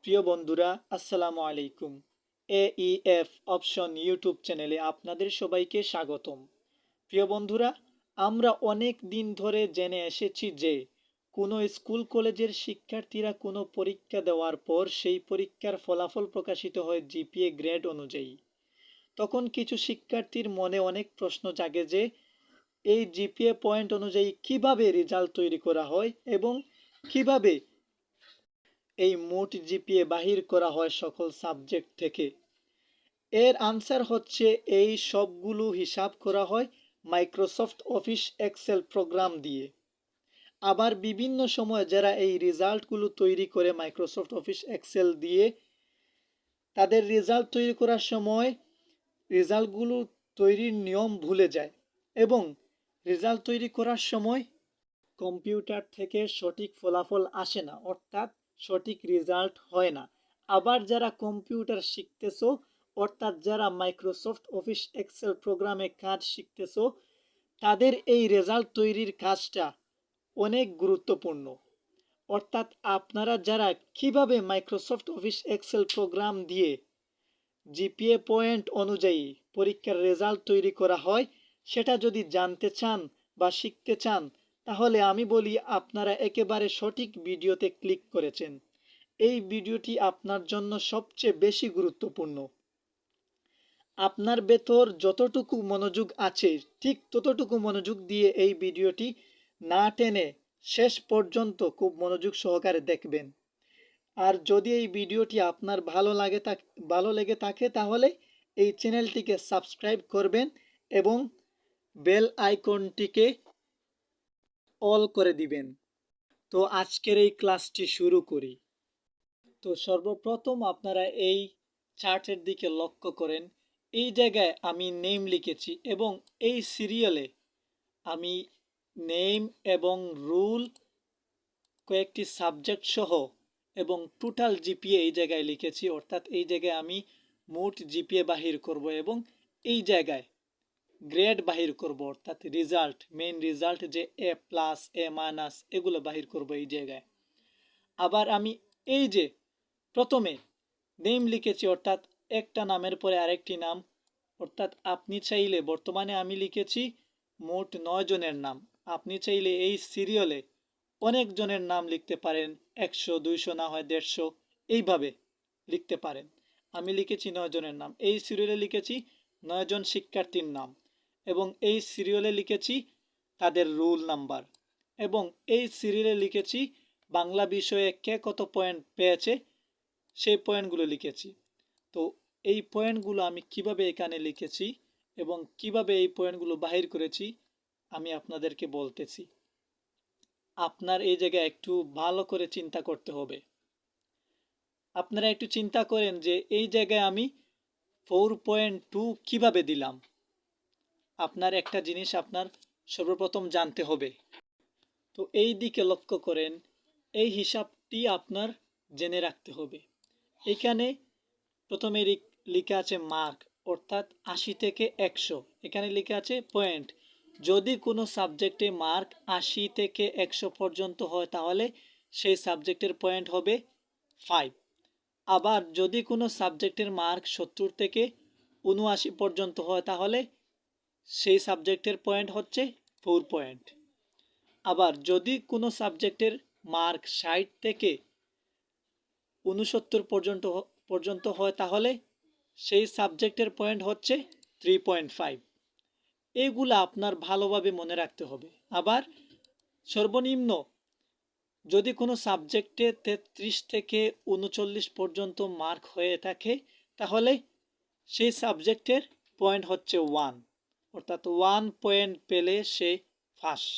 প্রিয় বন্ধুরা, আসসালামু আলাইকুম। AEF অপশন ইউটিউব চ্যানেলে আপনাদের সবাইকে স্বাগতম। প্রিয় বন্ধুরা, আমরা অনেক দিন ধরে জেনে এসেছি যে কোনো স্কুল কলেজের শিক্ষার্থীরা কোনো পরীক্ষা দেওয়ার পর সেই পরীক্ষার ফলাফল প্রকাশিত হয় জিপিএ গ্রেড অনুযায়ী। তখন কিছু শিক্ষার্থীর মনে অনেক প্রশ্ন জাগে যে এই জিপিএ পয়েন্ট অনুযায়ী কিভাবে রেজাল্ট তৈরি করা হয় এবং কিভাবে এই মোট জিপিএ বাহির করা হয় সকল সাবজেক্ট থেকে। এর আনসার হচ্ছে এই সবগুলো হিসাব করা হয় মাইক্রোসফট অফিস এক্সেল প্রোগ্রাম দিয়ে। আবার বিভিন্ন সময় যারা এই রেজাল্টগুলো তৈরি করে মাইক্রোসফট অফিস এক্সেল দিয়ে, তাদের রেজাল্ট তৈরি করার সময় রেজাল্টগুলো তৈরির নিয়ম ভুলে যায় এবং রেজাল্ট তৈরি করার সময় কম্পিউটার থেকে সঠিক ফলাফল আসে না, অর্থাৎ সঠিক রেজাল্ট হয় না। আবার যারা কম্পিউটার শিখতেছো, অর্থাৎ যারা মাইক্রোসফট অফিস এক্সেল প্রোগ্রামে কাজ শিখতেছো, তাদের এই রেজাল্ট তৈরির কাজটা অনেক গুরুত্বপূর্ণ। অর্থাৎ আপনারা যারা কিভাবে মাইক্রোসফট অফিস এক্সেল প্রোগ্রাম দিয়ে জিপিএ পয়েন্ট অনুযায়ী পরীক্ষার রেজাল্ট তৈরি করা হয়, সেটা যদি জানতে চান বা শিখতে চান, তাহলে আমি বলি আপনারা একেবারে সঠিক ভিডিওতে ক্লিক করেছেন। এই ভিডিওটি আপনার জন্য সবচেয়ে বেশি গুরুত্বপূর্ণ। আপনার ভেতর যতটুকু মনোযোগ আছে, ঠিক ততটুকু মনোযোগ দিয়ে এই ভিডিওটি না টেনে শেষ পর্যন্ত খুব মনোযোগ সহকারে দেখবেন। আর যদি এই ভিডিওটি আপনার ভালো লেগে থাকে, তাহলে এই চ্যানেলটিকে সাবস্ক্রাইব করবেন এবং বেল আইকনটিকে অল করে দিবেন। তো আজকের এই ক্লাসটি শুরু করি। তো সর্বপ্রথম আপনারা এই চার্টের দিকে লক্ষ্য করেন। এই জায়গায় আমি নেম লিখেছি এবং এই সিরিয়ালে আমি নেম এবং রুল, কয়েকটি সাবজেক্ট সহ এবং টোটাল জিপিএ এই জায়গায় লিখেছি। অর্থাৎ এই জায়গায় আমি মোট জিপিএ বাহির করব এবং এই জায়গায় গ্রেড বাহির করব, অর্থাৎ রেজাল্ট, মেইন রেজাল্ট যে এ প্লাস এ মাইনাস এগুলো বাহির করব এই জায়গায়। আবার আমি এই যে প্রথমে নেম লিখেছি, অর্থাৎ একটা নামের পরে আরেকটি নাম, অর্থাৎ আপনি চাইলে, বর্তমানে আমি লিখেছি মোট 9 জনের নাম। আপনি চাইলে এই সিরিয়ালে অনেক জনের নাম লিখতে পারেন, 100 200 না হয় 150, এইভাবে লিখতে পারেন। আমি লিখেছি 9 জনের নাম। এই সিরিয়ালে লিখেছি 9 জন শিক্ষার্থীর নাম এবং এই সিরিয়ালে লিখেছি তাদের রোল নাম্বার এবং এই সিরিয়ালে লিখেছি বাংলা বিষয়ে কে কত পয়েন্ট পেয়েছে সেই পয়েন্টগুলো লিখেছি। তো এই পয়েন্টগুলো আমি কিভাবে এখানে লিখেছি এবং কিভাবে এই পয়েন্টগুলো বাহির করেছি আমি আপনাদেরকে বলতেছি। আপনার এই জায়গায় একটু ভালো করে চিন্তা করতে হবে। আপনারা একটু চিন্তা করেন যে এই জায়গায় আমি 4.2 কিভাবে দিলাম। আপনার একটা জিনিস আপনার সর্বপ্রথম জানতে হবে। তো এই দিকে লক্ষ্য করেন, এই হিসাবটি আপনার জেনে রাখতে হবে। এখানে প্রথমে লেখা আছে মার্ক, অর্থাৎ 80 থেকে 100। এখানে লেখা আছে পয়েন্ট। যদি কোনো সাবজেক্টে মার্ক 80 থেকে 100 পর্যন্ত হয়, তাহলে সেই সাবজেক্টের পয়েন্ট হবে 5। আবার যদি কোনো সাবজেক্টের মার্ক 70 থেকে 79 পর্যন্ত হয়, তাহলে সেই সাবজেক্টের পয়েন্ট হচ্ছে 4 পয়েন্ট। আবার যদি কোনো সাবজেক্টের মার্ক 60 থেকে 69 পর্যন্ত হয়, তাহলে সেই সাবজেক্টের পয়েন্ট হচ্ছে 3.5। এইগুলো আপনার ভালোভাবে মনে রাখতে হবে। আবার সর্বনিম্ন যদি কোনো সাবজেক্টে 33 থেকে 39 পর্যন্ত মার্ক হয়ে থাকে, তাহলে সেই সাবজেক্টের পয়েন্ট হচ্ছে 1, অর্থাৎ 1 পয়েন্ট পেলে সে ফার্স্ট।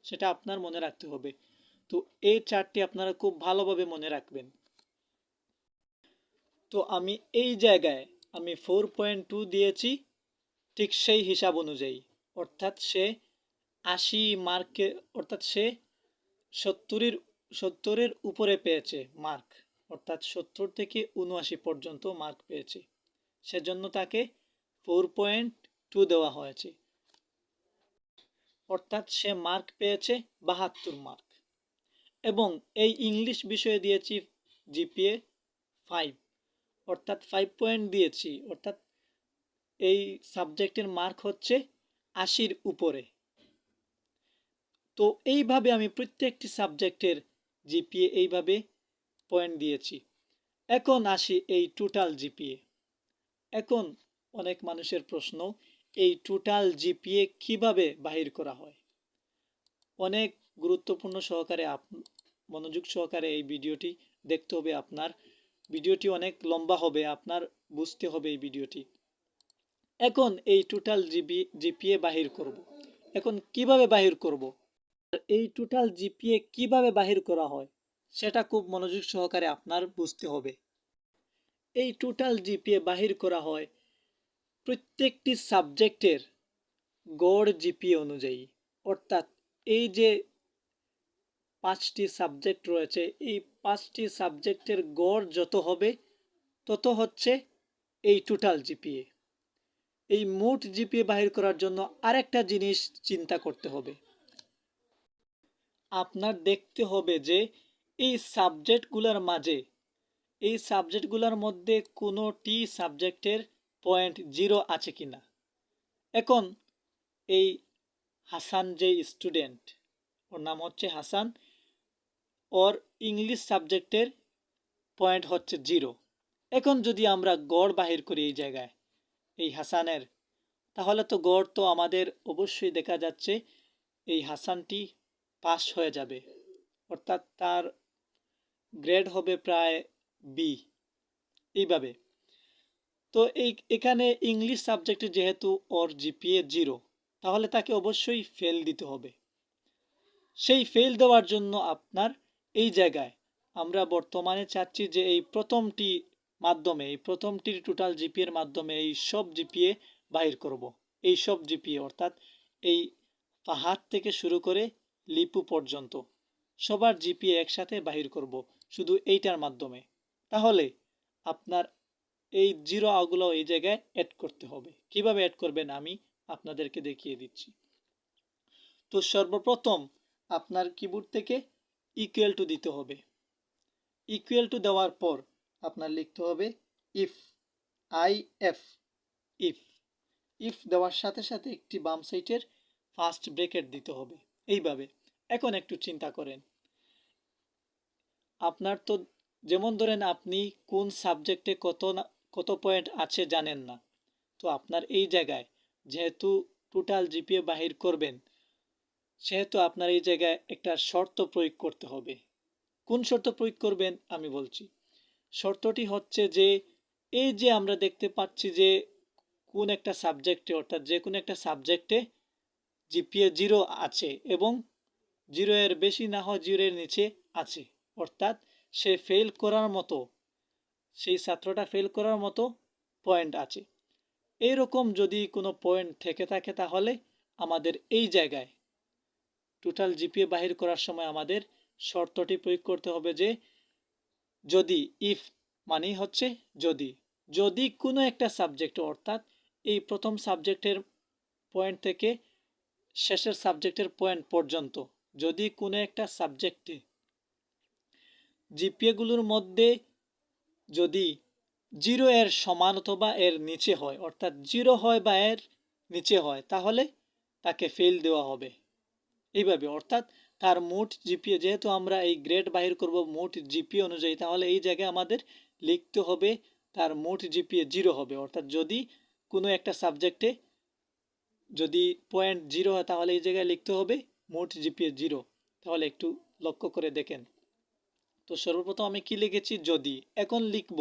সেটা আপনার মনে রাখতে হবে। তো এই চারটি আপনারা খুব ভালোভাবে মনে রাখবেন। তো আমি এই জায়গায় আমি 4.2 দিয়েছি ঠিক সেই হিসাব অনুযায়ী, অর্থাৎ সে 80 মার্কে, অর্থাৎ সে 70-এর উপরে পেয়েছে মার্ক, অর্থাৎ 70 থেকে 79 পর্যন্ত মার্ক পেয়েছে, সেজন্য তাকে 4.2 দেওয়া হয়েছে। অর্থাৎ সে মার্ক পেয়েছে 72 মার্ক। এবং এই ইংলিশ বিষয়ে দিয়েছি জিপিএ 5, অর্থাৎ 5 পয়েন্ট দিয়েছি, অর্থাৎ এই সাবজেক্টের মার্ক হচ্ছে 80-র উপরে। তো এইভাবে আমি প্রত্যেকটি সাবজেক্টের জিপিএ এইভাবে পয়েন্ট দিয়েছি। এখন আসি এই টোটাল জিপিএ। এখন অনেক মানুষের প্রশ্ন, এই টোটাল জিপিএ কিভাবে বাহির করা হয়? অনেক গুরুত্বপূর্ণ সহকারে মনোযোগ সহকারে এই ভিডিওটি দেখতে হবে আপনার। ভিডিওটি অনেক লম্বা হবে, আপনার বুঝতে হবে এই ভিডিওটি। এখন এই টোটাল জিপিএ বাহির করব। এখন কিভাবে বাহির করব? এই টোটাল জিপিএ কিভাবে বাহির করা হয় সেটা খুব মনোযোগ সহকারে আপনার বুঝতে হবে। এই টোটাল জিপিএ বাহির করা হয় প্রত্যেকটি সাবজেক্টের গড় জিপিএ অনুযায়ী, অর্থাৎ এই যে 5টি সাবজেক্ট রয়েছে, এই 5টি সাবজেক্টের গড় যত হবে তত হচ্ছে এই টোটাল জিপিএ। এই মোট জিপিএ বাহির করার জন্য আরেকটা জিনিস চিন্তা করতে হবে। আপনার দেখতে হবে যে এই সাবজেক্টগুলোর মধ্যে কোনোটি সাবজেক্টের পয়েন্ট 0 আছে কিনা। এখন এই হাসান যে স্টুডেন্ট, ওর নাম হচ্ছে হাসান, ওর ইংলিশ সাবজেক্টের পয়েন্ট হচ্ছে 0। এখন যদি আমরা গড় বাহির করি এই জায়গায় এই হাসানের, তাহলে তো গড় তো আমাদের অবশ্যই দেখা যাচ্ছে এই হাসানটি পাস হয়ে যাবে, অর্থাৎ তার গ্রেড হবে প্রায় বি। এইভাবে তো এখানে ইংলিশ সাবজেক্টে যেহেতু ওর জিপিএ 0, তাহলে তাকে অবশ্যই ফেল দিতে হবে। সেই ফেল দেওয়ার জন্য আপনার এই জায়গায় আমরা বর্তমানে চাচ্ছি যে এই প্রথমটির টোটাল জিপিএর মাধ্যমে এই সব জিপিএ বাহির করব। এই সব জিপিএ অর্থাৎ এই ফাহাদ থেকে শুরু করে লিপু পর্যন্ত সবার জিপিএ একসাথে বাহির করব শুধু এইটার মাধ্যমে। তাহলে আপনার এই 0 আগুলো এই জায়গায় অ্যাড করতে হবে। কিভাবে অ্যাড করবেন আমি আপনাদেরকে দেখিয়ে দিচ্ছি। তো সর্বপ্রথম আপনার কিবোর্ড থেকে ইকুয়াল টু দিতে হবে। ইকুয়াল টু দেওয়ার পর আপনার লিখতে হবে ইফ, ইফ। ইফ দেওয়ার সাথে সাথে একটি বাম সাইডের ফার্স্ট ব্র্যাকেট দিতে হবে এইভাবে। এখন একটু চিন্তা করেন, আপনার তো যেমন ধরেন আপনি কোন সাবজেক্টে কত পয়েন্ট আছে জানেন না। তো আপনার এই জায়গায় যেহেতু টোটাল জিপিএ বাহির করবেন, সেহেতু আপনার এই জায়গায় একটা শর্ত প্রয়োগ করতে হবে। কোন শর্ত প্রয়োগ করবেন আমি বলছি। শর্তটি হচ্ছে যে এই যে আমরা দেখতে পাচ্ছি যে কোন একটা সাবজেক্টে, অর্থাৎ যে কোনো একটা সাবজেক্টে জিপিএ 0 আছে এবং 0 এর বেশি না হয় 0 এর নিচে আছে, অর্থাৎ সেই ছাত্রটা ফেল করার মতো পয়েন্ট আছে। এইরকম যদি কোনো পয়েন্ট থেকে থাকে তাহলে আমাদের এই জায়গায় টোটাল জিপিএ বাহির করার সময় আমাদের শর্তটি প্রয়োগ করতে হবে যে যদি, ইফ মানেই হচ্ছে যদি কোনো একটা সাবজেক্ট, অর্থাৎ এই প্রথম সাবজেক্টের পয়েন্ট থেকে শেষের সাবজেক্টের পয়েন্ট পর্যন্ত যদি কোনো একটা সাবজেক্টে জিপিএগুলোর মধ্যে যদি 0 এর সমান অথবা এর নিচে হয়, অর্থাৎ 0 হয় বা এর নিচে হয়, তাহলে তাকে ফেল দেওয়া হবে এইভাবে। অর্থাৎ তার মোট জিপিএ, যেহেতু আমরা এই গ্রেড বাহির করব মোট জিপিএ অনুযায়ী, তাহলে এই জায়গায় আমাদের লিখতে হবে তার মোট জিপিএ 0 হবে। অর্থাৎ যদি কোনো একটা সাবজেক্টে যদি পয়েন্ট 0 হয়, তাহলে এই জায়গায় লিখতে হবে মোট জিপিএ 0। তাহলে একটু লক্ষ্য করে দেখেন। তো সর্বপ্রথম আমি কি লিখেছি যদি, এখন লিখব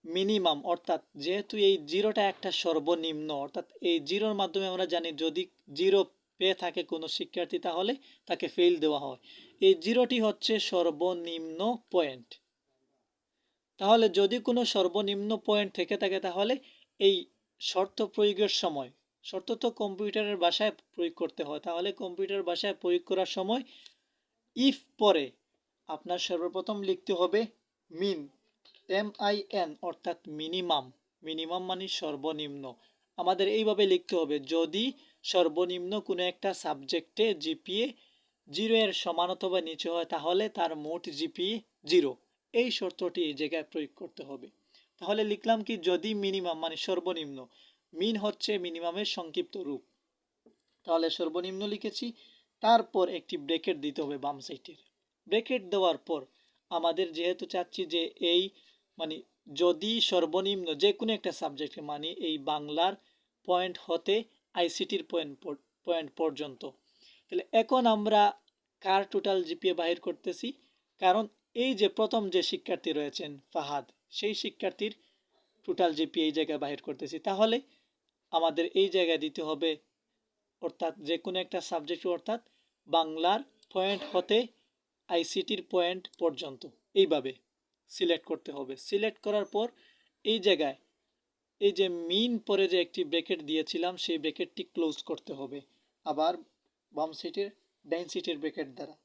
মিনিমাম, অর্থাৎ যেহেতু এই 0টা একটা সর্বনিম্ন, অর্থাৎ এই 0-র মাধ্যমে আমরা জানি যদি 0 পেয়ে থাকে কোনো শিক্ষার্থী তাহলে তাকে ফেল দেওয়া হয়। এই 0টি হচ্ছে সর্বনিম্ন পয়েন্ট। তাহলে যদি কোনো সর্বনিম্ন পয়েন্ট থেকে থাকে তাহলে এই শর্ত প্রয়োগের সময়, শর্ত তো কম্পিউটারের ভাষায় প্রয়োগ করতে হয়, তাহলে কম্পিউটার ভাষায় প্রয়োগ করার সময় ইফ পরে আপনার সর্বপ্রথম লিখতে হবে মিন, MIN, অর্থাৎ মিনিমাম মানে সর্বনিম্ন। আমাদের এইভাবে লিখতে হবে যদি সর্বনিম্ন কোনো একটা সাবজেক্টে জিপিএ 0 এর সমান অথবা নিচে হয়, তাহলে তার মোট জিপিএ জিরো, এই শর্তটি এই জায়গায় প্রয়োগ করতে হবে। তাহলে লিখলাম কি, যদি মিনিমাম মানে সর্বনিম্ন, মিন হচ্ছে মিনিমামের সংক্ষিপ্ত রূপ, তাহলে সর্বনিম্ন লিখেছি, তারপর একটি ব্রেকেট দিতে হবে বাম সাইডের। ব্রেকেট দেওয়ার পর আমাদের যেহেতু চাচ্ছি যে এই মানে যদি সর্বনিম্ন যে কোনো একটা সাবজেক্টে মানে এই বাংলার পয়েন্ট হতে আইসিটির পয়েন্ট পর্যন্ত, তাহলে এখন আমরা কার টোটাল জিপিএ বাহির করতেছি, কারণ এই যে প্রথম যে শিক্ষার্থী রয়েছেন ফাহাদ, সেই শিক্ষার্থীর টোটাল জিপিএ এই জায়গায় বাহির করতেছি। তাহলে আমাদের এই জায়গায় দিতে হবে, অর্থাৎ যে কোনো একটা সাবজেক্ট, অর্থাৎ বাংলার পয়েন্ট হতে আইসিটির পয়েন্ট পর্যন্ত, এইভাবে সিলেক্ট করতে হবে। সিলেক্ট করার পর এই জায়গায় এই যে মিন পরে যে একটি ব্র্যাকেট দিয়েছিলাম, সেই ব্র্যাকেটটি ক্লোজ করতে হবে, আবার বাম সাইডের ডাইন সাইডের ব্র্যাকেট দ্বারা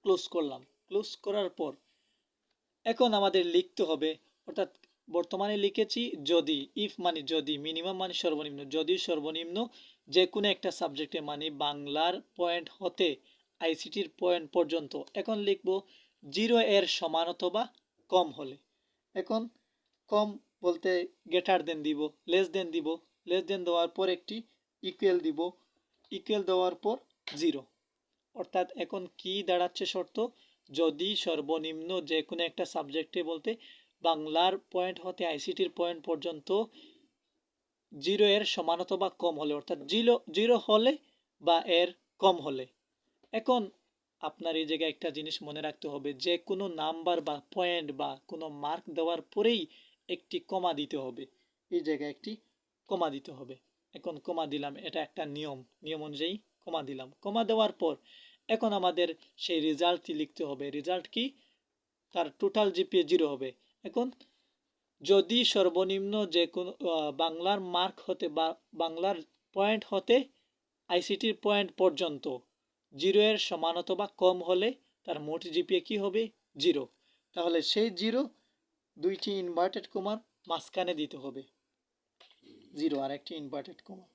ক্লোজ করলাম। ক্লোজ করার পর এখন আমাদের লিখতে হবে, অর্থাৎ বর্তমানে লিখেছি যদি, ইফ মানে যদি, মিনিমাম মানে সর্বনিম্ন, যদি সর্বনিম্ন যে কোনো একটা সাবজেক্টে মানে বাংলার পয়েন্ট হতে আইসিটির পয়েন্ট পর্যন্ত, এখন লিখব জিরো এর সমান অথবা কম হলে। এখন কম বলতে গ্রেটার দেন দিব, লেস দেন দিব, লেস দেন দেওয়ার পর একটি ইকুয়াল দিব, ইকুয়াল দেওয়ার পর জিরো। অর্থাৎ এখন কি দাঁড়াচ্ছে শর্ত, যদি সর্বনিম্ন যে কোনো একটা সাবজেক্টে বলতে বাংলার পয়েন্ট হতে আইসিটির পয়েন্ট পর্যন্ত জিরো এর সমান অথবা কম হলে, অর্থাৎ জিরো জিরো হলে বা এর কম হলে। এখন আপনার এই জায়গায় একটা জিনিস মনে রাখতে হবে, যে কোনো নাম্বার বা পয়েন্ট বা কোনো মার্ক দেওয়ার পরেই একটি কমা দিতে হবে, এই জায়গায় একটি কমা দিতে হবে। এখন কমা দিলাম, এটা একটা নিয়ম অনুযায়ী কমা দিলাম। কমা দেওয়ার পর এখন আমাদের সেই রেজাল্টটি লিখতে হবে। রেজাল্ট কি, তার টোটাল জিপিএ জিরো হবে। এখন যদি সর্বনিম্ন যে কোনো বাংলার মার্ক হতে বা বাংলার পয়েন্ট হতে আইসিটির পয়েন্ট পর্যন্ত জিরো এর সমান অথবা কম হলে তার মোট জিপিএ কি হবে, জিরো। তাহলে সেই জিরো দুইটি ইনভার্টেড কমার মাঝখানে দিতে হবে, জিরো আর একটি ইনভার্টেড কমা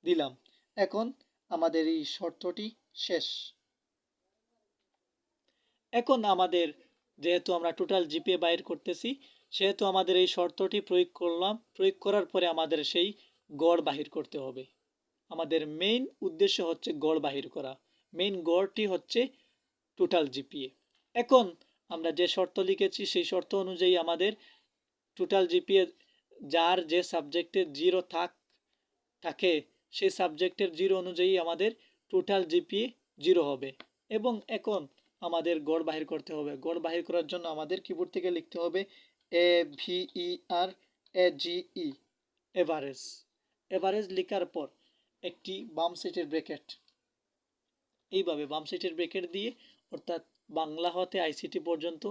দিলাম। এখন আমাদের এই শর্তটি শেষ। এখন আমাদের যেহেতু আমরা টোটাল জিপিএ বাইর করতেছি, সেহেতু আমাদের এই শর্তটি প্রয়োগ করলাম। প্রয়োগ করার পরে আমাদের সেই গড় বাহির করতে হবে। আমাদের মেইন উদ্দেশ্য হচ্ছে গড় বাহির করা। মেইন গড়টি হচ্ছে টোটাল জিপিএ। এখন আমরা যে শর্ত লিখেছি সেই শর্ত অনুযায়ী আমাদের টোটাল জিপিএ, যার যে সাবজেক্টে জিরো থাকে সেই সাবজেক্টের জিরো অনুযায়ী আমাদের টোটাল জিপিএ জিরো হবে। এবং এখন আমাদের গড় বাহির করতে হবে। গড় বাহির করার জন্য আমাদের কিবোর্ড থেকে লিখতে হবে AVER এভারেজ। এভারেজ লেখার পর একটি বাম সাইডের ব্র্যাকেট, এইভাবে বাম সাইডের ব্র্যাকেট দিয়ে, অর্থাৎ বাংলা হতে আইসিটি পর্যন্ত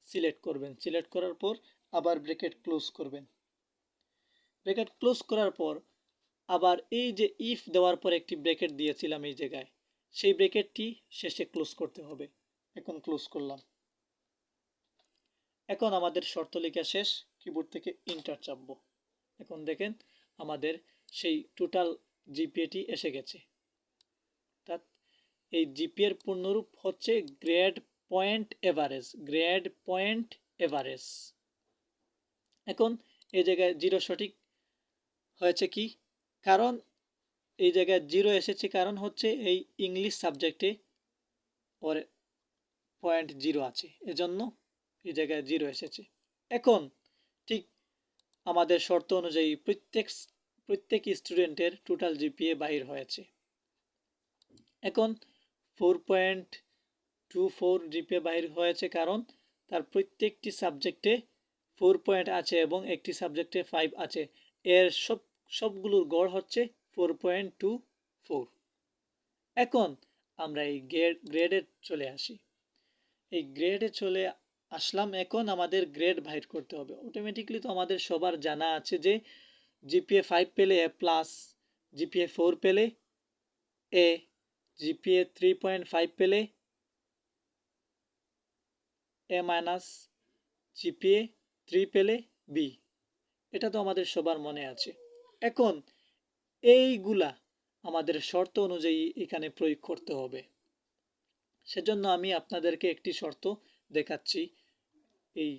সিলেক্ট করবেন। সিলেক্ট করার পর আবার ব্র্যাকেট ক্লোজ করবেন। ব্র্যাকেট ক্লোজ করার পর আবার এই যে ইফ দেওয়ার পর একটি ব্র্যাকেট দিয়েছিলাম এই জায়গায়, সেই ব্র্যাকেটটি শেষে ক্লোজ করতে হবে। এখন ক্লোজ করলাম। এখন আমাদের শর্ত লেখা শেষ, কিবোর্ড থেকে ইন্টার চাপবো। এখন দেখেন আমাদের সেই টোটাল জিপিএটি এসে গেছে। অর্থাৎ এই জিপিএর পূর্ণরূপ হচ্ছে grade point average, grade point average. এখন এই জায়গায় জিরো সঠিক হয়েছে কি, কারণ এই জায়গায় জিরো এসেছে কারণ হচ্ছে এই ইংলিশ সাবজেক্টে ওর পয়েন্ট জিরো আছে, এজন্য এই জায়গায় জিরো এসেছে। এখন ঠিক আমাদের শর্ত অনুযায়ী প্রত্যেক স্টুডেন্টের টোটাল জিপিএ বাহির হয়েছে। এখন 4.24 জিপিএ বাহির হয়েছে, কারণ তার প্রত্যেকটি সাবজেক্টে 4 পয়েন্ট আছে এবং একটি সাবজেক্টে 5 আছে। এর সবগুলোর গড় হচ্ছে 4.24। এখন আমরা এই গ্রেডে চলে আসি। এই গ্রেডে চলে আসলাম। এখন আমাদের গ্রেড বাহির করতে হবে। অটোমেটিকলি তো আমাদের সবার জানা আছে যে জিপিএ 5 পেলে এ প্লাস, জিপিএ 4 পেলে এ, জিপিএ 3.5 পেলে এ মাইনাস, জিপিএ 3 পেলে বি। এটা তো আমাদের সবার মনে আছে। এখন এইগুলা আমাদের শর্ত অনুযায়ী এখানে প্রয়োগ করতে হবে। সেজন্য আমি আপনাদেরকে একটি শর্ত দেখাচ্ছি। এই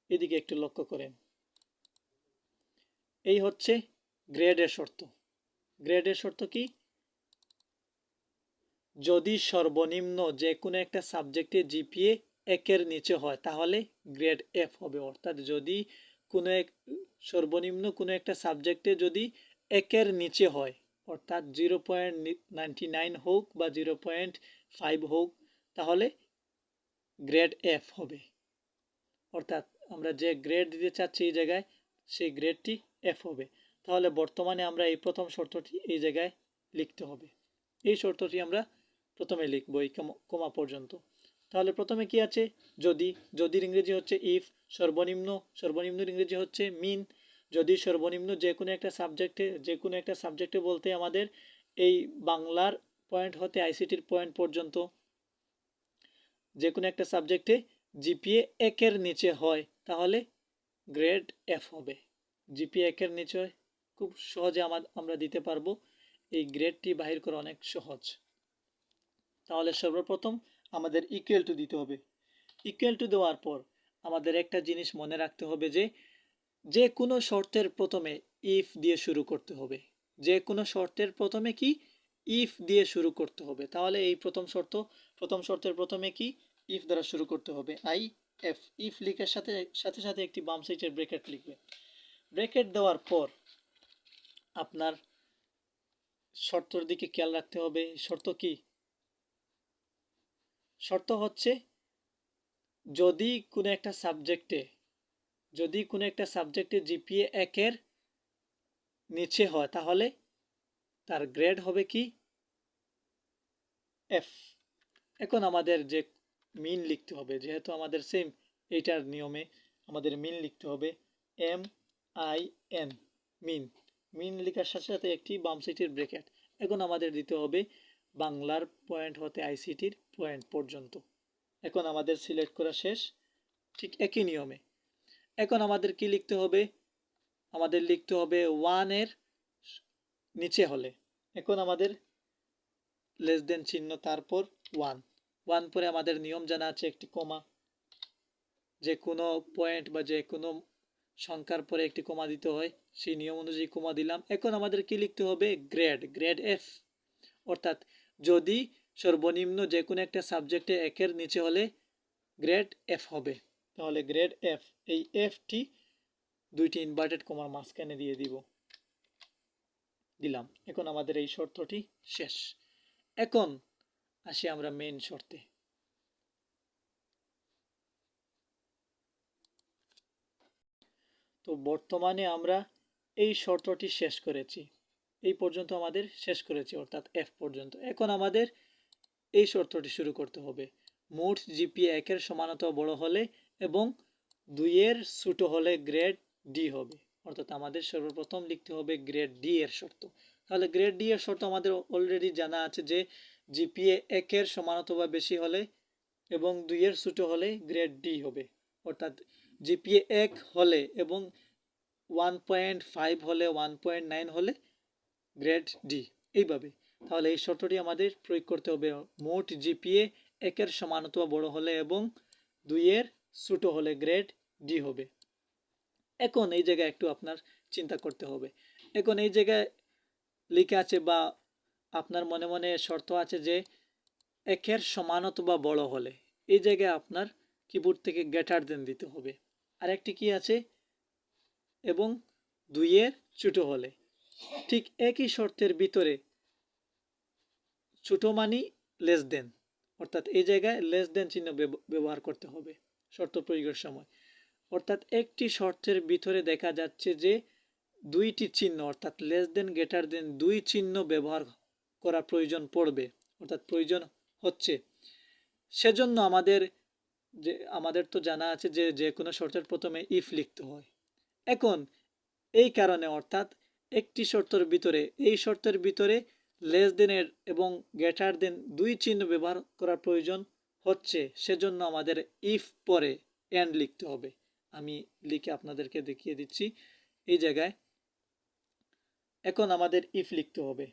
এদিকে একটু লক্ষ্য করেন। এই হচ্ছে গ্রেডের শর্ত। গ্রেডের শর্ত কি? যদি সর্বনিম্ন যে কোনো একটা সাবজেক্টে জিপিএ একের নিচে হয় তাহলে গ্রেড এফ হবে। অর্থাৎ যদি কোনো এক সর্বনিম্ন কোনো একটা সাবজেক্টে যদি একের নিচে হয়, অর্থাৎ 0.99 হোক বা 0.5 হোক, তাহলে গ্রেড এফ হবে। অর্থাৎ আমরা যে গ্রেড দিতে চাচ্ছি এই জায়গায়, সেই গ্রেডটি এফ হবে। তাহলে বর্তমানে আমরা এই প্রথম শর্তটি এই জায়গায় লিখতে হবে। এই শর্তটি আমরা প্রথমে লিখব এই কমা পর্যন্ত। তাহলে প্রথমে কি আছে? যদি, যদির ইংরেজি হচ্ছে ইফ, সর্বনিম্নের ইংরেজি হচ্ছে মিন। যদি সর্বনিম্ন যে কোনো একটা সাবজেক্টে বলতে আমাদের এই বাংলার পয়েন্ট হতে আইসিটির পয়েন্ট পর্যন্ত যে কোনো একটা সাবজেক্টে জিপিএ একের নিচে হয় তাহলে গ্রেড এফ হবে। জিপিএ একের নিচে খুব সহজে আমরা দিতে পারবো। এই গ্রেডটি বাহির করা অনেক সহজ। তাহলে সর্বপ্রথম আমাদের ইকুয়াল টু দিতে হবে। ইকুয়াল টু দেওয়ার পর আমাদের একটা জিনিস মনে রাখতে হবে যে যে কোনো শর্তের প্রথমে ইফ দিয়ে শুরু করতে হবে। যে কোনো শর্তের প্রথমে কি? ইফ দিয়ে শুরু করতে হবে। তাহলে এই প্রথম শর্তের প্রথমে কি? ইফ দ্বারা শুরু করতে হবে। আই এফ, ইফ লিখার সাথে সাথে সাথে একটি বাম সাইডের ব্র্যাকেট লিখবে। ব্র্যাকেট দেওয়ার পর আপনার শর্তর দিকে খেয়াল রাখতে হবে। শর্ত কি? শর্ত হচ্ছে যদি কোনো একটা সাবজেক্টে জিপিএ একের নিচে হয় তাহলে তার গ্রেড হবে কি? এফ। এখন আমাদের যে মিন লিখতে হবে, যেহেতু আমাদের সেম এইটার নিয়মে আমাদের মিন লিখতে হবে। MIN, মিন লেখার সাথে সাথে একটি বাম সাইডের ব্র্যাকেট। এখন আমাদের দিতে হবে বাংলার পয়েন্ট হতে আইসিটির পয়েন্ট পর্যন্ত। এখন আমাদের সিলেক্ট করা শেষ। ঠিক একই নিয়মে এখন আমাদের কি লিখতে হবে? আমাদের লিখতে হবে 1 এর নিচে হলে। এখন আমাদের লেস দেন চিহ্ন, তারপর 1 পরে আমাদের নিয়ম জানা আছে একটি কমা। যে কোনো পয়েন্ট বা যে কোনো সংখ্যার পরে একটি কমা দিতে হয়, সেই নিয়ম অনুযায়ী কমা দিলাম। এখন আমাদের কি লিখতে হবে? Grade F. অর্থাৎ যদি সর্বনিম্ন যে কোনো একটা সাবজেক্টে একের নিচে হলে গ্রেড এফ হবে। তাহলে গ্রেড এফ, এই এফটি দুইটি ইনভার্টেড কমার মাঝখানে দিয়ে দিলাম। এখন আমাদের এই শর্তটি শেষ। এখন আসি আমরা মেইন শর্তে। তো বর্তমানে আমরা এই শর্তটি শেষ করেছি। এই পর্যন্ত আমাদের শেষ করেছি, অর্থাৎ এফ পর্যন্ত। এখন আমাদের এই শর্তটি শুরু করতে হবে। মোট জিপিএ একের সমান অথবা বড় হলে এবং 2 এর ছোট হলে গ্রেড ডি হবে। অর্থাৎ আমাদের সর্বপ্রথম লিখতে হবে গ্রেড ডি এর শর্ত। তাহলে গ্রেড ডি এর শর্ত আমাদের অলরেডি জানা আছে যে জিপিএ একের সমান অথবা বেশি হলে এবং 2 এর ছোট হলে গ্রেড ডি হবে। অর্থাৎ জিপিএ 1 হলে এবং 1.5 হলে 1.9 হলে গ্রেড ডি, এইভাবে। তাহলে এই শর্তটি আমাদের প্রয়োগ করতে হবে। মোট জিপিএ একের সমান অথবা বড় হলে এবং 2 এর ছোট হলে গ্রেড ডি হবে। এখন এই জায়গায় একটু আপনার চিন্তা করতে হবে। এখন এই জায়গায় লিখে আছে বা আপনার মনে মনে শর্ত আছে যে একের সমান অথবা বড় হলে, এই জায়গায় আপনার কিবোর্ড থেকে গ্রেটার দেন দিতে হবে। আরেকটি কি আছে? এবং 2 এর ছোট হলে। ঠিক একই শর্তের ভিতরে ছোট মানি লেস দেন, অর্থাৎ এই জায়গায় লেস দেন চিহ্ন ব্যবহার করতে হবে শর্ত প্রয়োগের সময়। অর্থাৎ একটি শর্তের ভিতরে দেখা যাচ্ছে যে দুইটি চিহ্ন, অর্থাৎ লেস দেন গ্রেটার দেন, দুই চিহ্ন ব্যবহার করা প্রয়োজন পড়বে, অর্থাৎ প্রয়োজন হচ্ছে। সেজন্য আমাদের তো জানা আছে যে যে কোনো শর্তের প্রথমে ইফ লিখতে হয়। এখন এই কারণে, অর্থাৎ একটি শর্তের ভিতরে লেস দেনের এবং গ্রেটার দেন দুই চিহ্ন ব্যবহার করার প্রয়োজন হচ্ছে। সেজন্য আমাদের ইফ পরে এন্ড লিখতে হবে। আমি লিখে আপনাদেরকে দেখিয়ে দিচ্ছি এই জায়গায়। এখন আমাদের ইফ লিখতে হবে,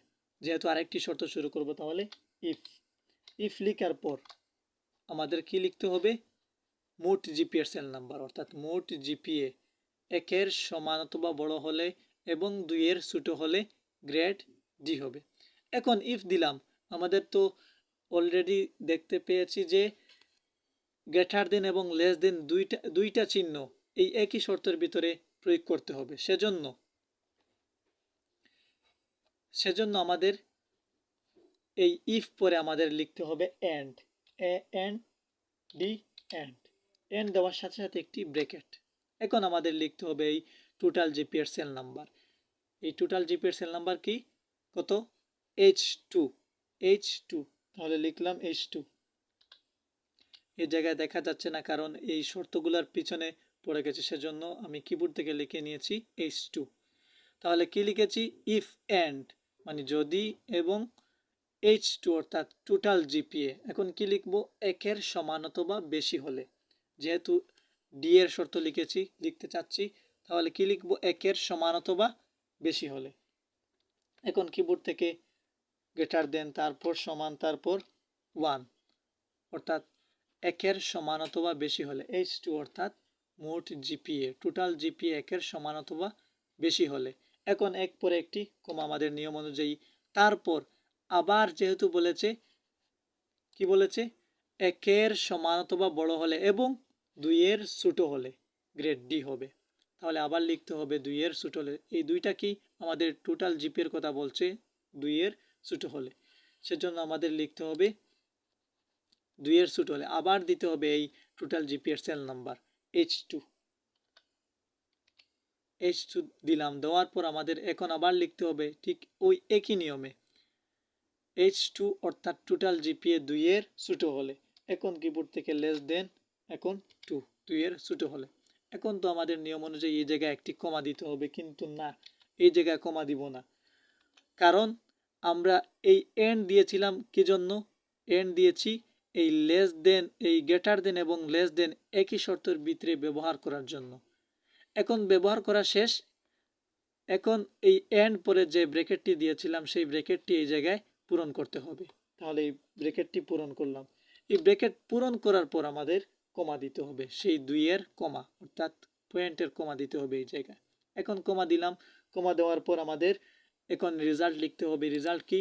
যেহেতু আরেকটি শর্ত শুরু করব। তাহলে ইফ, ইফ লিখার পর আমাদের কি লিখতে হবে, মোট জিপিএ এর সেল নাম্বার, অর্থাৎ মোট জিপিএ 1-এর সমান অথবা বড় হলে এবং 2-এর ছোট হলে গ্রেড ডি হবে। এখন ইফ দিলাম, আমাদের তো অলরেডি দেখতে পেয়েছি যে গ্রেটার দেন এবং লেস দেন দুইটা চিহ্ন এই একই শর্তের ভিতরে প্রয়োগ করতে হবে। সেজন্য আমাদের এই ইফ পরে আমাদের লিখতে হবে এন্ড, এন্ড ডি, এন্ড দেওয়ার সাথে সাথে একটি ব্র্যাকেট। এখন আমাদের লিখতে হবে এই টোটাল জিপি এর সেল নাম্বার। এই টোটাল জিপি এর সেল নাম্বার কি, কত, H2, তাহলে লিখলাম H2। এই জায়গায় দেখা যাচ্ছে না কারণ এই শর্তগুলোর পিছনে পড়ে গেছে, সেজন্য আমি কিবোর্ড থেকে লিখে নিয়েছি H2। তাহলে কি লিখেছি, ইফ এন্ড মানে যদি এবং H2 অর্থাৎ টোটাল জিপিএ। এখন কি লিখবো, 1-এর সমান অথবা বেশি হলে, যেহেতু ডি এর শর্ত লিখতে চাচ্ছি, তাহলে কি লিখবো, 1-এর সমান অথবা বেশি হলে। এখন কিবোর্ড থেকে গ্রেটার দেন, তারপর সমান, তারপর 1, অর্থাৎ 1-এর সমান অথবা বেশি হলে H2 অর্থাৎ মোট জিপিএ, টোটাল জিপিএ 1-এর সমান অথবা বেশি হলে। এখন এক পরে একটি কমা আমাদের নিয়ম অনুযায়ী। তারপর আবার যেহেতু বলেছে, কি বলেছে, 1-এর সমান অথবা বড় হলে এবং 2-এর ছোট হলে গ্রেড ডি হবে। তাহলে আবার লিখতে হবে 2-এর ছোট হলে। এই দুইটা কি আমাদের টোটাল জিপি এর কথা বলছে, 2-এর ছোট হলে, সেজন্য আমাদের লিখতে হবে 2-এর ছোট হলে। আবার দিতে হবে এই টোটাল জিপি এর সেল নাম্বার H2 দিলাম। দেওয়ার পর আমাদের এখন আবার লিখতে হবে ঠিক ওই একই নিয়মে H2 অর্থাৎ টোটাল জিপিএ 2-এর ছোট হলে। এখন কিবোর্ড থেকে লেস দেন, এখন 2-এর ছোট হলে। এখন তো আমাদের নিয়ম অনুযায়ী এই জায়গায় একটি কমা দিতে হবে, কিন্তু না, এই জায়গায় কমা দিব না, কারণ আমরা এই এন্ড দিয়েছিলাম কি জন্য, এন্ড দিয়েছি এই লেস দেন, এই গ্রেটার দেন এবং লেস দেন একই শর্তের ভিতরে ব্যবহার করার জন্য। এখন ব্যবহার করা শেষ। এখন এই এন্ড পরে যে ব্র্যাকেটটি দিয়েছিলাম সেই ব্র্যাকেটটি এই জায়গায় পূরণ করতে হবে। তাহলে এই ব্র্যাকেটটি পূরণ করলাম। এই ব্র্যাকেট পূরণ করার পর আমাদের কমা দিতে হবে, সেই 2-এর কমা অর্থাৎ পয়েন্টের কমা দিতে হবে এই জায়গায়। এখন কমা দিলাম। কমা দেওয়ার পর আমাদের এখন রেজাল্ট লিখতে হবে। রেজাল্ট কি,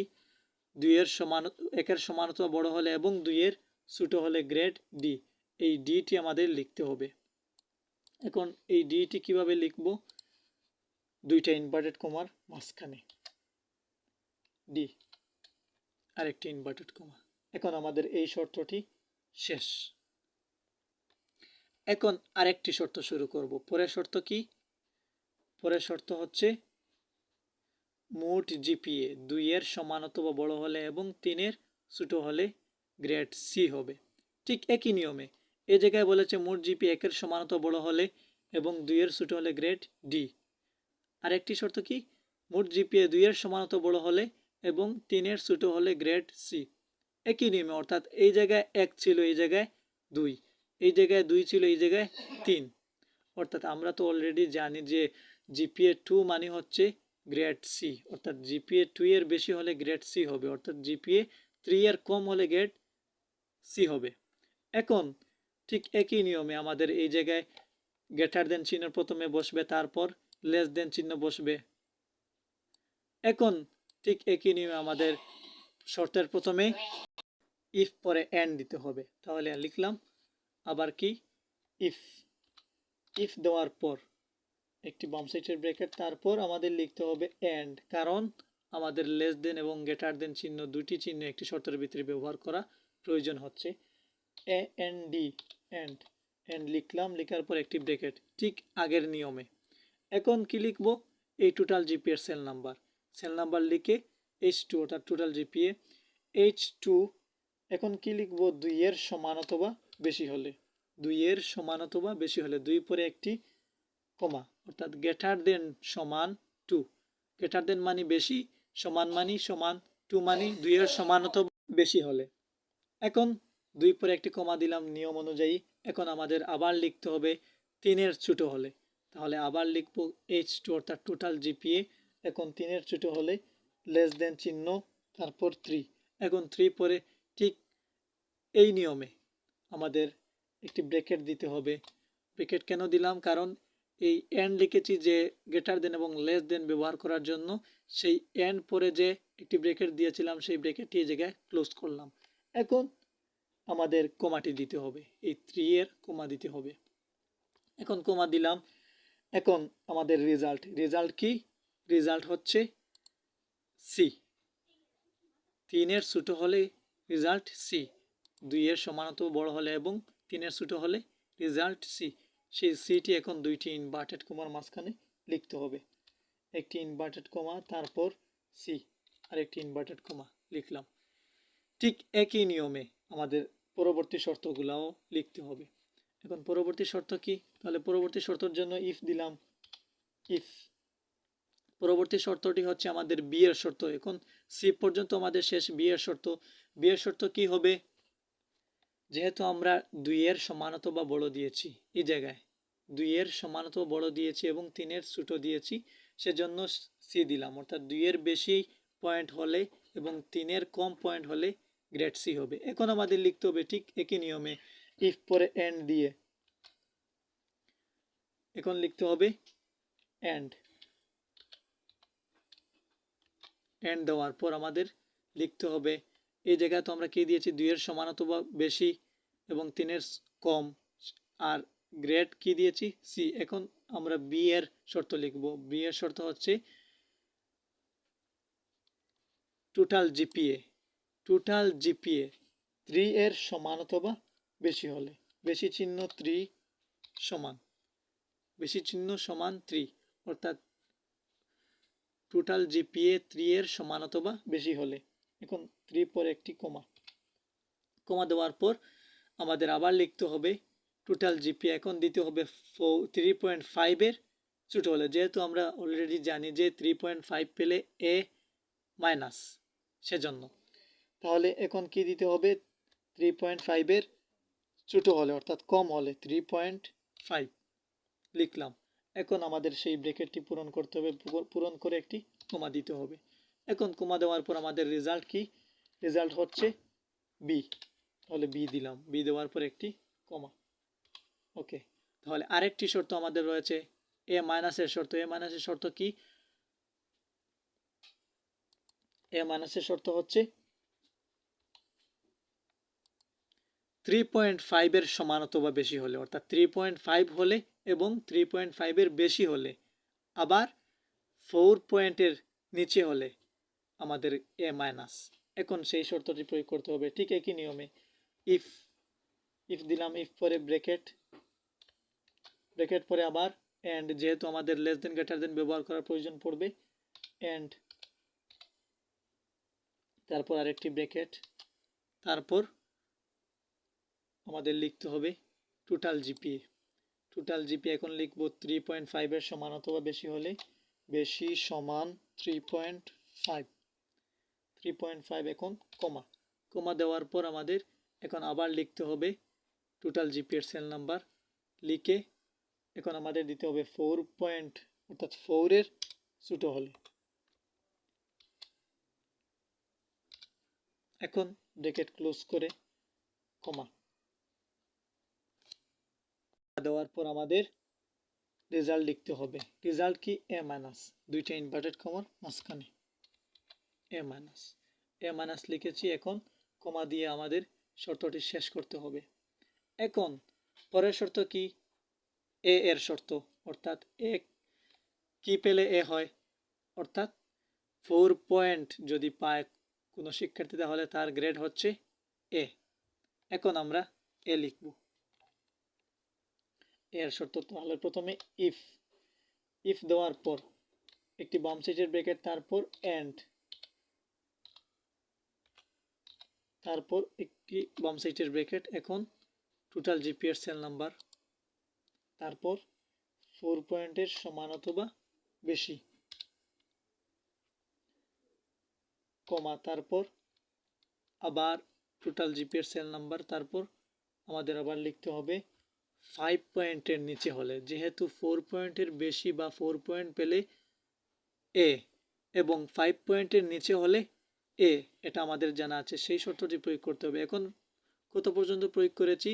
2-এর সমান, 1-এর সমান অথবা বড় হলে এবং 2-এর ছোট হলে গ্রেড ডি। এই ডিটি আমাদের লিখতে হবে। এখন এই ডিটি কিভাবে লিখবো, দুইটা ইনভার্টেড কমার মাঝখানে ডি, আরেকটি ইনভার্টেড কমা। এখন আমাদের এই শর্তটি শেষ। এখন আরেকটি শর্ত শুরু করব। পরের শর্ত কি, পরের শর্ত হচ্ছে মোট জিপিএ 2-এর সমান অথবা বড় হলে এবং 3-এর ছোট হলে গ্রেড সি হবে। ঠিক একই নিয়মে এই জায়গায় বলেছে মোট জিপিএ 1-এর সমান অথবা বড় হলে এবং 2-এর ছোট হলে গ্রেড ডি। আরেকটি শর্ত কি, মোট জিপিএ 2-এর সমান অথবা বড় হলে এবং 3-এর ছোট হলে গ্রেড সি। একই নিয়মে, অর্থাৎ এই জায়গায় 1 ছিল, এই জায়গায় 2, এই জায়গায় 2 ছিল, এই জায়গায় 3। অর্থাৎ আমরা তো অলরেডি জানি যে জিপিএ 2 মানে হচ্ছে গ্রেড সি, অর্থাৎ জিপিএ 2 এর বেশি হলে গ্রেড সি হবে, অর্থাৎ জিপিএ 3 এর কম হলে গ্রেড সি হবে। এখন ঠিক একই নিয়মে আমাদের এই জায়গায় গ্রেটার দেন চিহ্ন প্রথমে বসবে, তারপর লেস দেন চিহ্ন বসবে। এখন ঠিক একই নিয়মে আমাদের শর্তের প্রথমে ইফ পরে এন্ড দিতে হবে। তাহলে লিখলাম আবার কি, ইফ, ইফ দেওয়ার পর একটি বাম সাইডের ব্র্যাকেট, তারপর আমাদের লিখতে হবে এন্ড, কারণ আমাদের লেস দেন এবং গ্রেটার দেন চিহ্ন, দুটি চিহ্ন একটি শর্তের ভিতরে ব্যবহার করা প্রয়োজন হচ্ছে। A N D, and, and লিখলাম। লেখার পর একটি ব্র্যাকেট, ঠিক আগের নিয়মে। এখন কি লিখবো, এই টোটাল জিপি এর সেল নাম্বার লিখে H2 অর্থাৎ টোটাল জিপিএ H2। এখন কি লিখবো, 2-এর সমান অথবা বেশি হলে, 2-এর সমান অথবা বেশি হলে, 2 পরে একটি কমা, অর্থাৎ গ্রেটার দেন সমান 2, গ্রেটার দেন মানে বেশি, সমান মানে সমান, 2 মানে 2-এর সমান অথবা বেশি হলে। এখন 2 পরে একটি কমা দিলাম নিয়ম অনুযায়ী। এখন আমাদের আবার লিখতে হবে 3-এর ছোট হলে, তাহলে আবার লিখবো H2 অর্থাৎ টোটাল জিপিএ। এখন 3-এর ছোট হলে লেস দেন চিহ্ন, তারপর 3। এখন 3 পরে ঠিক এই নিয়মে আমাদের একটি ব্র্যাকেট দিতে হবে। ব্র্যাকেট কেন দিলাম? কারণ এই এন্ড লিখেছি যে গ্রেটার দেন এবং লেস দেন ব্যবহার করার জন্য, সেই এন্ড পরে যে একটি ব্র্যাকেট দিয়েছিলাম সেই ব্র্যাকেটটি এই জায়গায় ক্লোজ করলাম। এখন আমাদের কমাটি দিতে হবে, এই 3 এর কমা দিতে হবে। এখন কমা দিলাম। এখন আমাদের রেজাল্ট কি? রেজাল্ট হচ্ছে সি। 3 এর ছোট হলে রেজাল্ট সি, 2 এর সমানত বড় হলে এবং 3 এর ছোট হলে রেজাল্ট সি। সেই সিটি এখন দুইটি ইনভার্টেড কমার মাঝখানে লিখতে হবে। একটি ইনভার্টেড কমা, তারপর সি, আর একটি ইনভার্টেড কমা লিখলাম। ঠিক একই নিয়মে আমাদের পরবর্তী শর্তগুলাও লিখতে হবে। এখন পরবর্তী শর্ত কি? তাহলে পরবর্তী শর্তের জন্য ইফ দিলাম। ইফ পরবর্তী শর্তটি হচ্ছে আমাদের বি এর শর্ত। এখন সি পর্যন্ত আমাদের শেষ। বি এর শর্ত, বি এর শর্ত কি হবে? যেহেতু আমরা 2 এর সমান অথবা বড় দিয়েছি, এই জায়গায় 2 এর সমান অথবা বড় দিয়েছি এবং 3 এর ছোট দিয়েছি, সেজন্য সি দিলাম। অর্থাৎ 2 এর বেশি পয়েন্ট হলে এবং 3 এর কম পয়েন্ট হলে গ্রেড সি হবে। এখন আমাদের লিখতে হবে ঠিক একই নিয়মে, ইফ পরে এন্ড দিয়ে। এখন লিখতে হবে এন্ড। এন্ড দেওয়ার পর আমাদের লিখতে হবে, এই জায়গায় তো আমরা কি দিয়েছি? 2 এর সমান অথবা বেশি এবং 3 এর কম, আর গ্রেড কি দিয়েছি? সি। এখন আমরা বি এর শর্ত লিখব। বি এর শর্ত হচ্ছে টোটাল জিপিএ। টোটাল জিপিএ 3 এর সমান অথবা বেশি হলে, বেশি চিহ্ন 3 সমান, বেশি চিহ্ন সমান 3, অর্থাৎ টোটাল জিপিএ 3 এর সমান অথবা বেশি হলে। এখন 3 পরে একটি কমা, কমা দেওয়ার পর আমাদের আবার লিখতে হবে টোটাল জিপিএ। এখন দিতে হবে 3.5 এর ছোট হলে, যেহেতু আমরা অলরেডি জানি যে 3.5 পেলে এ মাইনাস, সেজন্য। তাহলে এখন কি দিতে হবে? 3.5 এর ছোট হলে অর্থাৎ কম হলে 3.5 লিখলাম। এখন আমাদের সেই ব্র্যাকেটটি পূরণ করতে হবে, পূরণ করে একটি কমা দিতে হবে। এখন কমা দেওয়ার পর আমাদের রেজাল্ট কি? রেজাল্ট হচ্ছে বি। তাহলে বি দিলাম, বি দেওয়ার পর একটি কমা। ওকে, তাহলে আরেকটি শর্ত আমাদের রয়েছে এ মাইনাসের শর্ত। এ মাইনাসের শর্ত কি? এ মাইনাসের শর্ত হচ্ছে 3.5 এর সমান অথবা বেশি হলে, অর্থাৎ 3.5 হলে এবং 3.5 এর বেশি হলে, আবার 4 পয়েন্টের নিচে হলে আমাদের এ মাইনাস। এখন সেই শর্তটি প্রয়োগ করতে হবে ঠিক একই নিয়মে। ইফ, ইফ দিলাম, ইফ পরে ব্র্যাকেট, ব্র্যাকেট পরে আবার এন্ড, যেহেতু আমাদের লেস দেন গ্রেটার দেন ব্যবহার করার প্রয়োজন পড়বে, এন্ড, তারপর আরেকটি ব্র্যাকেট, তারপর আমাদের লিখতে হবে টোটাল জিপিএ। টোটাল জিপিএ এখন লিখব 3.5 এর সমান অথবা বেশি হলে, বেশি সমান 3.5, 3.5 এখন কমা, কমা দেওয়ার পর আমাদের এখন আবার লিখতে হবে টোটাল জিপিএর সেল নাম্বার লিখে, এখন আমাদের দিতে হবে 4 পয়েন্ট, অর্থাৎ 4 এর ছোট হলে। এখন ব্র্যাকেট ক্লোজ করে কমা দেওয়ার পর আমাদের রেজাল্ট লিখতে হবে। রেজাল্ট কি? এ মাইনাস, দুইটা ইনভার্টেড কমার মাঝখানে এ মাইনাস। এ মাইনাস লিখেছি। এখন কমা দিয়ে আমাদের শর্তটি শেষ করতে হবে। এখন পরের শর্ত কি? এ এর শর্ত, অর্থাৎ এ কি পেলে এ হয়, অর্থাৎ 4 পয়েন্ট যদি পায় কোনো শিক্ষার্থী তাহলে তার গ্রেড হচ্ছে এ। এখন আমরা এ লিখব, এর শর্ত। তাহলে প্রথমে ইফ, ইফ দেওয়ার পর একটি বাম সাইডের ব্র্যাকেট, তারপর এন্ড, তারপর একটি বাম সাইডের ব্র্যাকেট। এখন টোটাল জিপিএর সেল নাম্বার, তারপর 4 পয়েন্টের সমান অথবা বেশি, কমা, তারপর আবার টোটাল জিপিএর সেল নাম্বার, তারপর আমাদের আবার লিখতে হবে 5 পয়েন্টের নিচে হলে, যেহেতু 4 পয়েন্টের বেশি বা 4 পয়েন্ট পেলে এ এবং 5 পয়েন্টের নিচে হলে এ, এটা আমাদের জানা আছে, সেই শর্তটি প্রয়োগ করতে হবে। এখন কত পর্যন্ত প্রয়োগ করেছি?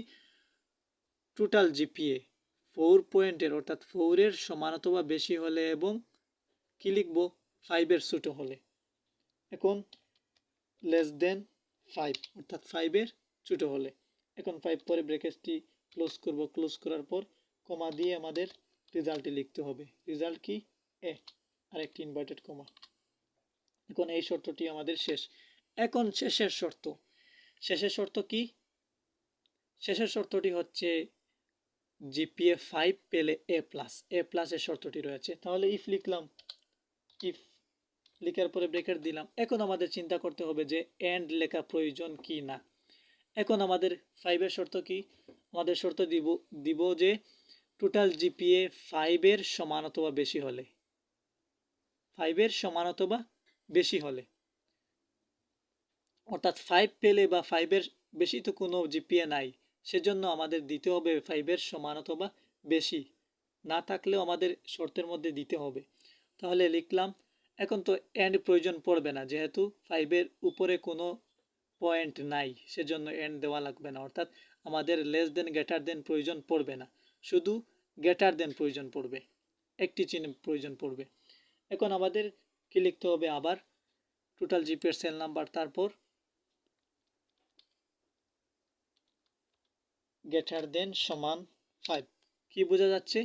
টোটাল জিপিএ 4 পয়েন্টের অর্থাৎ 4 এর সমান অথবা বেশি হলে এবং কি লিখব? 5 এর ছোট হলে। এখন লেস দেন 5 অর্থাৎ 5 এর ছোট হলে। এখন 5 পরে ব্র্যাকেটটি ক্লোজ করব, ক্লোজ করার পর কমা দিয়ে আমাদের রেজাল্টটি লিখতে হবে। রেজাল্ট কি? এ, আর একটি ইনভার্টেড কমা। এখন এই শর্তটি আমাদের শেষ। এখন শেষের শর্ত। শেষের শর্ত কি? শেষের শর্তটি হচ্ছে জিপিএ 5 পেলে এ প্লাস। এ প্লাসের শর্তটি রয়েছে। তাহলে ইফ লিখলাম, ইফ লিখার পরে ব্রেকেট দিলাম। এখন আমাদের চিন্তা করতে হবে যে এন্ড লেখা প্রয়োজন কি না। এখন আমাদের 5 এর শর্ত কি? আমাদের শর্ত দিব যে টোটাল জিপিএ 5 এর সমান অথবা বেশি হলে। 5 এর সমান অথবা বেশি হলে, অর্থাৎ 5 পেলে বা 5 এর বেশি তো কোনো জিপিএ নাই, সেজন্য আমাদের দিতে হবে 5 এর সমান অথবা বেশি। না থাকলেও আমাদের শর্তের মধ্যে দিতে হবে। তাহলে লিখলাম। এখন তো এন্ড প্রয়োজন পড়বে না, যেহেতু 5 এর উপরে কোনো পয়েন্ট নাই, সেজন্য এন্ড দেওয়া লাগবে না। অর্থাৎ আমাদের লেস দেন গ্রেটার দেন প্রয়োজন পড়বে না, শুধু গ্রেটার দেন প্রয়োজন পড়বে, একটি চিহ্ন প্রয়োজন পড়বে। এখন আমাদের কি লিখতে হবে? আবার টোটাল জিপিএর সেল নাম্বার, তারপর গ্রেটার দেন সমান 5। কি বোঝা যাচ্ছে?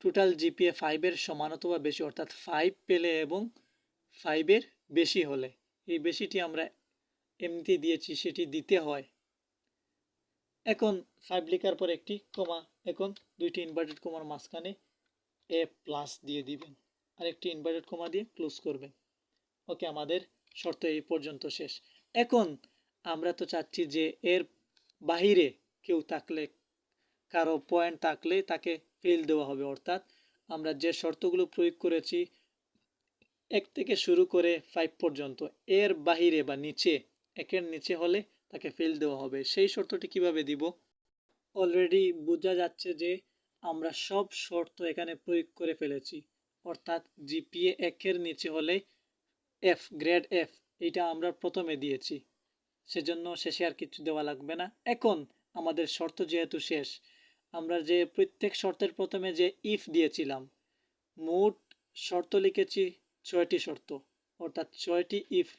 টোটাল জিপিএ 5 এর সমান অথবা বেশি, অর্থাৎ 5 পেলে এবং 5 এর বেশি হলে। এই বেশিটি আমরা এমনিতে দিয়েছি, সেটি দিতে হয়। এখন 5 লেখার পর একটি কমা, এখন দুইটি ইনভার্টেড কমার মাঝখানে এ প্লাস দিয়ে দিবেন, আর একটি ইনভার্টেড কমা দিয়ে ক্লোজ করবেন। ওকে, আমাদের শর্ত এই পর্যন্ত শেষ। এখন আমরা তো চাচ্ছি যে এর বাহিরে কেউ থাকলে, কারো পয়েন্ট থাকলে তাকে ফেল দেওয়া হবে। অর্থাৎ আমরা যে শর্তগুলো প্রয়োগ করেছি 1 থেকে শুরু করে 5 পর্যন্ত, এর বাহিরে বা নিচে, 1-এর নিচে হলে তাকে ফেল দেওয়া হবে। সেই শর্তটি কিভাবে দিব? অলরেডি বোঝা যাচ্ছে যে আমরা সব শর্ত এখানে প্রয়োগ করে ফেলেছি। অর্থাৎ জিপিএ 1-এর নিচে হলে এফ, গ্রেড এফ, এইটা আমরা প্রথমে দিয়েছি, সেজন্য শেষে আর কিছু দেওয়া লাগবে না। এখন আমাদের শর্ত যেহেতু শেষ, আমরা যে প্রত্যেক শর্তের প্রথমে যে ইফ দিয়েছিলাম, মোট শর্ত লিখেছি 6টি শর্ত, অর্থাৎ 6টি ইফ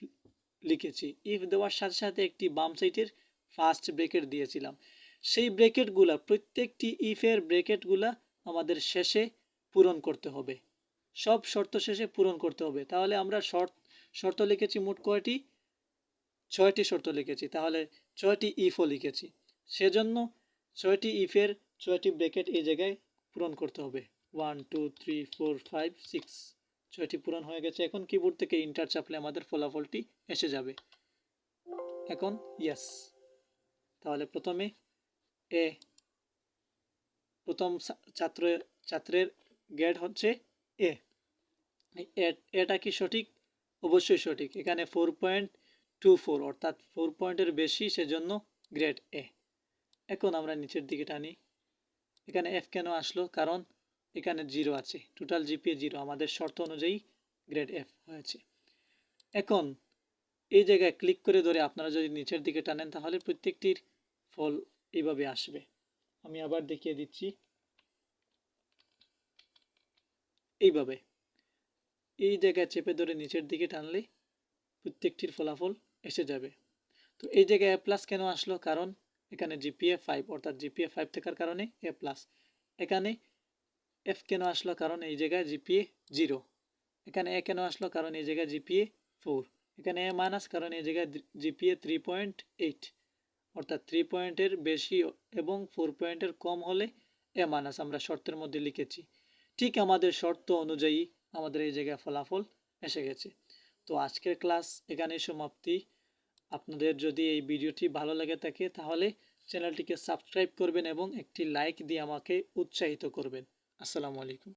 লিখেছি। ইফ দেওয়ার সাথে সাথে একটি বাম সাইডের ফার্স্ট ব্রেকেট দিয়েছিলাম। সেই ব্রেকেটগুলা, প্রত্যেকটি ইফের ব্রেকেটগুলা আমাদের শেষে পূরণ করতে হবে, সব শর্ত শেষে পূরণ করতে হবে। তাহলে আমরা শর্ত লিখেছি মোট কয়টি? 6টি শর্ত লিখেছি, তাহলে 6টি ইফও লিখেছি, সেজন্য 6টি ইফের 6টি ব্রেকেট এই জায়গায় পূরণ করতে হবে। 1 2 3 4 5 6, 6টি পূরণ হয়ে গেছে। এখন কিবোর্ড থেকে ইন্টার চাপলে আমাদের ফলাফলটি এসে যাবে। এখন ইয়েস। তাহলে প্রথমে এ, প্রথম ছাত্রের গ্রেড হচ্ছে এ। এটা কি সঠিক? অবশ্যই সঠিক। এখানে 4.24, অর্থাৎ 4 পয়েন্টের বেশি, সেজন্য গ্রেড এ। এখন আমরা নিচের দিকে টানি। এখানে এফ কেন আসলো? কারণ এখানে 0 আছে, টোটাল জিপিএ 0, আমাদের শর্ত অনুযায়ী গ্রেড এফ হয়েছে। এখন এই জায়গায় ক্লিক করে ধরে আপনারা যদি নিচের দিকে টানেন, তাহলে প্রত্যেকটির ফল এইভাবে আসবে। আমি আবার দেখিয়ে দিচ্ছি। এইভাবে এই জায়গায় চেপে ধরে নিচের দিকে টানলে প্রত্যেকটির ফলাফল এসে যাবে। তো এই জায়গায় এ প্লাস কেন আসলো? কারণ এখানে জিপিএ 5, অর্থাৎ জিপিএ 5 থাকার কারণে এ প্লাস। এখানে এফ কেন আসলো? কারণ এই জায়গায় জিপিএ 0। এখানে এ কেন আসলো? কারণ এই জায়গায় জিপিএ 4। এখানে এ মাইনাস, কারণ এই জায়গায় জিপিএ 3.8, অর্থাৎ 3 পয়েন্টের বেশি এবং 4 পয়েন্টের কম হলে এ মাইনাস আমরা শর্তের মধ্যে লিখেছি। ঠিক আমাদের শর্ত অনুযায়ী আমাদের এই জায়গায় ফলাফল এসে গেছে। তো আজকের ক্লাস এখানেই সমাপ্তি। আপনাদের যদি এই ভিডিওটি ভালো লেগে থাকে, তাহলে চ্যানেলটিকে সাবস্ক্রাইব করবেন এবং একটি লাইক দিয়ে আমাকে উৎসাহিত করবেন। আসসালামু আলাইকুম।